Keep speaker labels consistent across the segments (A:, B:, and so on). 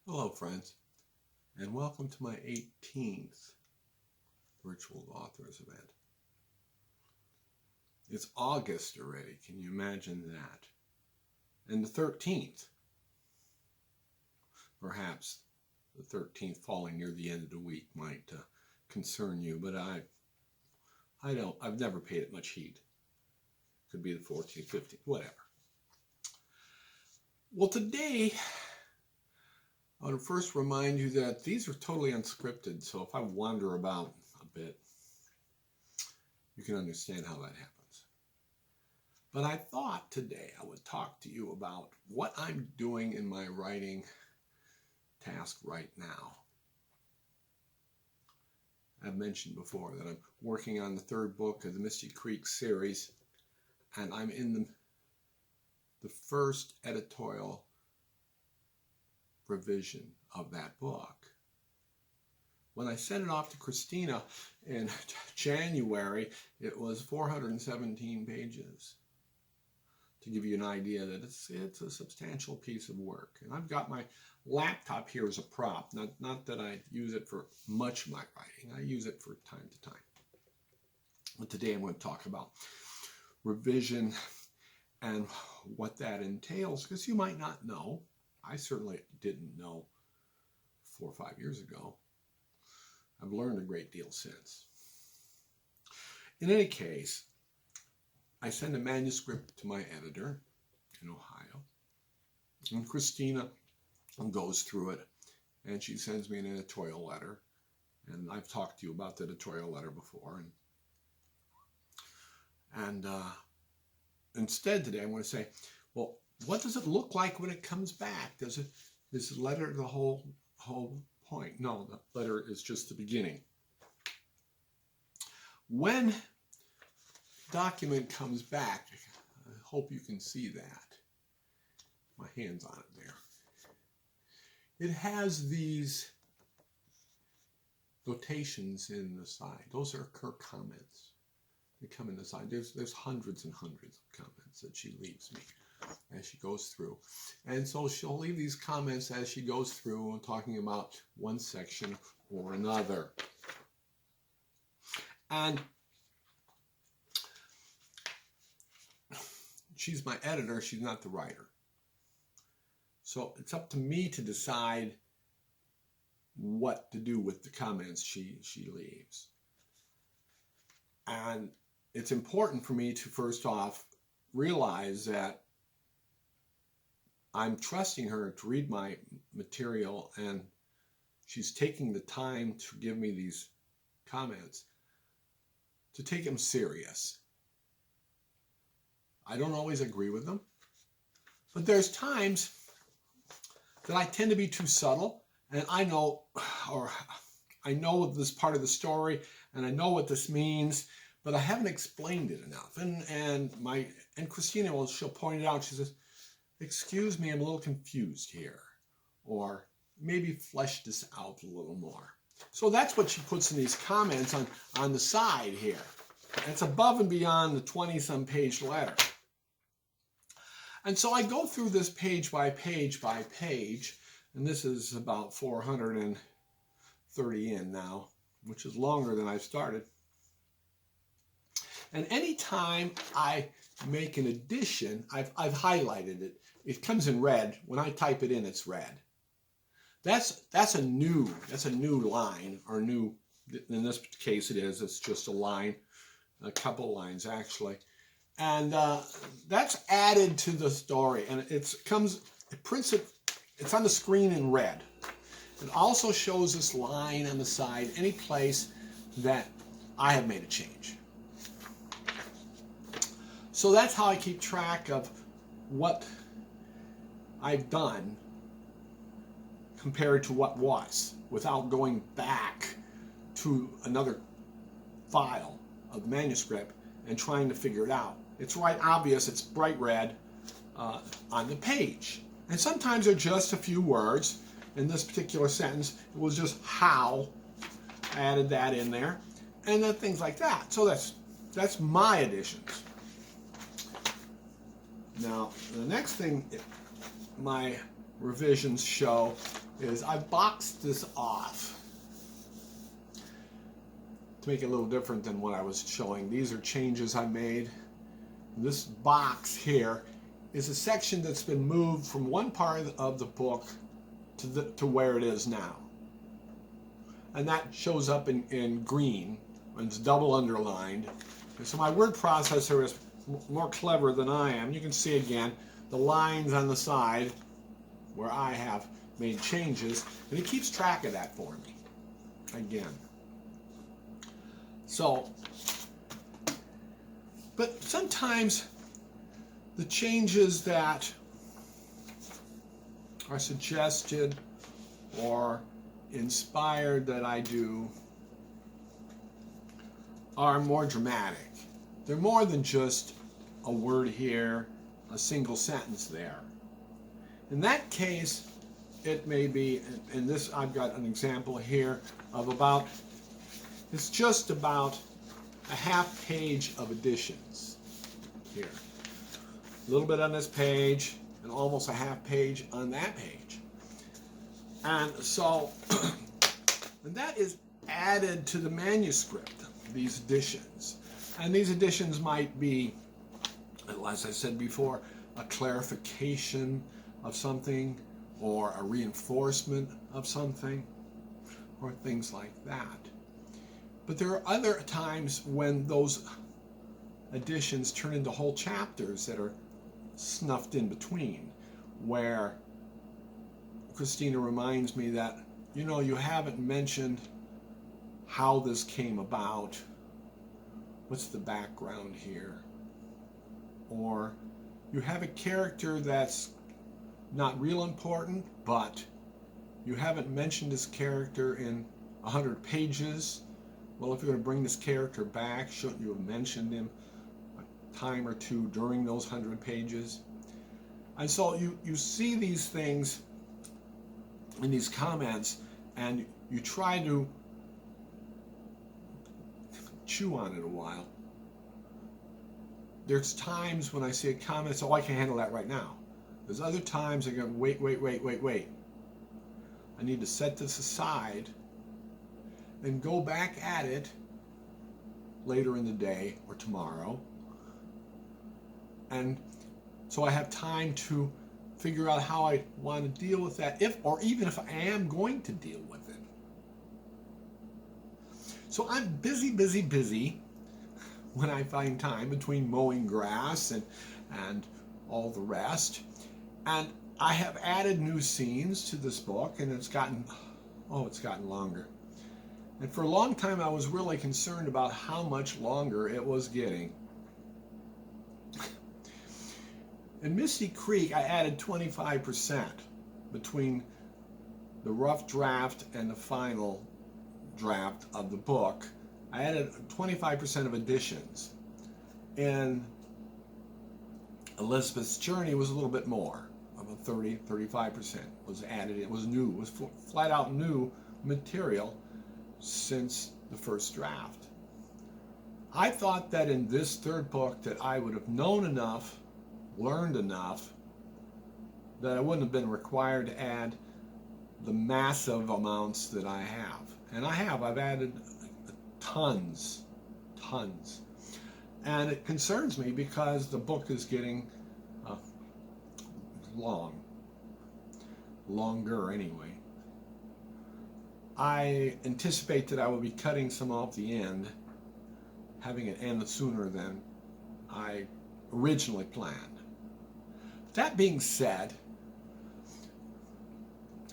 A: Hello, friends, and welcome to my 18th Virtual Authors event. It's August already, can you imagine that? And the 13th, perhaps the 13th falling near the end of the week might concern you, but I've never paid it much heed. Could be the 14th, 15th, whatever. Well, today, I want to first remind you that these are totally unscripted, so if I wander about a bit, you can understand how that happens. But I thought today I would talk to you about what I'm doing in my writing task right now. I've mentioned before that I'm working on the third book of the Misty Creek series, and I'm in the first editorial revision of that book. When I sent it off to Christina in January, it was 417 pages. To give you an idea that it's a substantial piece of work. And I've got my laptop here as a prop. Not that I use it for much of my writing. I use it for time to time. But today I'm going to talk about revision and what that entails, because you might not know. I certainly didn't know 4 or 5 years ago. I've learned a great deal since. In any case, I send a manuscript to my editor in Ohio, and Christina goes through it, and she sends me an editorial letter, and I've talked to you about the editorial letter before, and instead today I'm going to say, well, what does it look like when it comes back? Is the letter the whole point? No, the letter is just the beginning. When document comes back, I hope you can see that. My hand's on it there. It has these notations in the side. Those are her comments. They come in the side. There's hundreds and hundreds of comments that she leaves me as she goes through. And so she'll leave these comments as she goes through and talking about one section or another. And she's my editor, she's not the writer. So it's up to me to decide what to do with the comments she leaves. And it's important for me to first off realize that I'm trusting her to read my material, and she's taking the time to give me these comments, to take them serious. I don't always agree with them, but there's times that I tend to be too subtle, and I know this part of the story, and I know what this means, but I haven't explained it enough. And Christina, she'll point it out. She says, "Excuse me, I'm a little confused here," or maybe flesh this out a little more. So that's what she puts in these comments on the side here. It's above and beyond the 20-some page letter. And so I go through this page by page by page, and this is about 430 in now, which is longer than I started. And anytime I make an addition, I've highlighted it. It comes in red. When I type it in, it's red. That's a new line, or new. In this case, it's just a line, a couple lines actually, and that's added to the story. And it prints it. It's on the screen in red. It also shows this line on the side, any place that I have made a change. So that's how I keep track of what I've done compared to what was, without going back to another file of manuscript and trying to figure it out. It's right obvious, it's bright red on the page. And sometimes they're just a few words. In this particular sentence, it was just how. I added that in there, and then things like that. So that's my additions. Now, the next thing my revisions show is I've boxed this off to make it a little different than what I was showing. These are changes I made. This box here is a section that's been moved from one part of the book to where it is now. And that shows up in green, and it's double underlined. And so my word processor is more clever than I am. You can see again the lines on the side where I have made changes, and it keeps track of that for me again. So, but sometimes the changes that are suggested or inspired that I do are more dramatic. They're more than just a word here, a single sentence there. In that case, it may be, and this I've got an example here of about, it's just about a half page of additions here. A little bit on this page and almost a half page on that page. And so, and that is added to the manuscript, these additions. And these additions might be, as I said before, a clarification of something or a reinforcement of something or things like that. But there are other times when those additions turn into whole chapters that are snuffed in between, where Christina reminds me that, you know, you haven't mentioned how this came about. What's the background here? Or you have a character that's not real important, but you haven't mentioned this character in 100 pages. Well, if you're going to bring this character back, shouldn't you have mentioned him a time or two during those 100 pages? And so you see these things in these comments, and you try to chew on it a while. There's times when I see a comment, so I can handle that right now. There's other times I go, wait. I need to set this aside and go back at it later in the day or tomorrow. And so I have time to figure out how I want to deal with that, or even if I am going to deal with it. So I'm busy when I find time between mowing grass and all the rest. And I have added new scenes to this book, and it's gotten longer. And for a long time I was really concerned about how much longer it was getting. In Misty Creek, I added 25% between the rough draft and the final draft of the book. I added 25% of additions. In Elizabeth's Journey was a little bit more, about 35% was added. It was new, it was flat out new material since the first draft. I thought that in this third book that I would have known enough, learned enough, that I wouldn't have been required to add the massive amounts that I have. And I've added tons. And it concerns me because the book is getting longer anyway. I anticipate that I will be cutting some off the end, having it end sooner than I originally planned. That being said,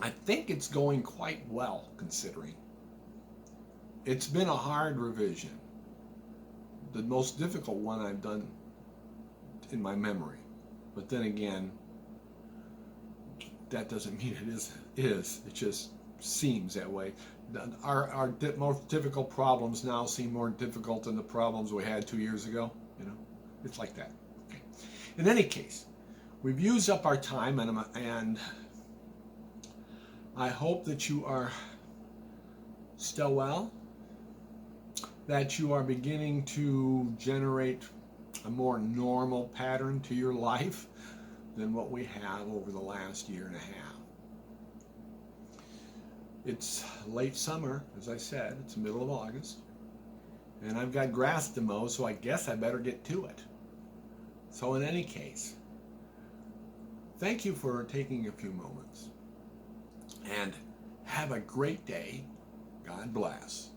A: I think it's going quite well, considering. It's been a hard revision, the most difficult one I've done in my memory. But then again, that doesn't mean it is. It just seems that way. Our most difficult problems now seem more difficult than the problems we had 2 years ago. You know, it's like that. Okay. In any case, we've used up our time, and I hope that you are still well, that you are beginning to generate a more normal pattern to your life than what we have over the last year and a half. It's late summer, as I said. It's the middle of August. And I've got grass to mow, so I guess I better get to it. So in any case, thank you for taking a few moments. And have a great day. God bless.